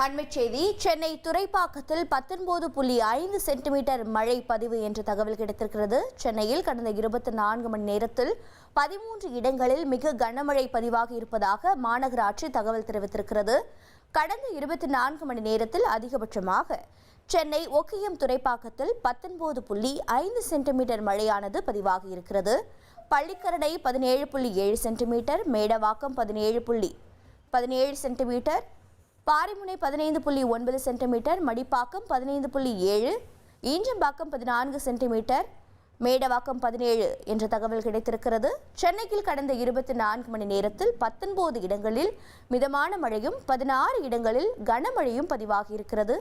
அண்மைச் செய்தி. சென்னை துறைப்பாக்கத்தில் 19.5 சென்டிமீட்டர் மழை பதிவு என்ற தகவல் கிடைத்திருக்கிறது. சென்னையில் கடந்த 24 மணி நேரத்தில் 13 இடங்களில் மிக கனமழை பதிவாகி இருப்பதாக மாநகராட்சி தகவல் தெரிவித்திருக்கிறது. கடந்த 24 மணி நேரத்தில் அதிகபட்சமாக சென்னை ஒக்கியம் துறைப்பாக்கத்தில் 19.5 சென்டிமீட்டர் மழையானது பதிவாகி இருக்கிறது. Pallikaranai 17.7 centimetre, Medavakkam 17 centimetre, Parimunai 15.9 centimetre, Madipakkam 15.7, Injambakkam 14 centimetre, Medavakkam 17 என்ற தகவல் கிடைத்திருக்கிறது. சென்னையில் கடந்த 24 மணி நேரத்தில் 19 இடங்களில் மிதமான மழையும் 16 இடங்களில் கனமழையும் பதிவாகி இருக்கிறது.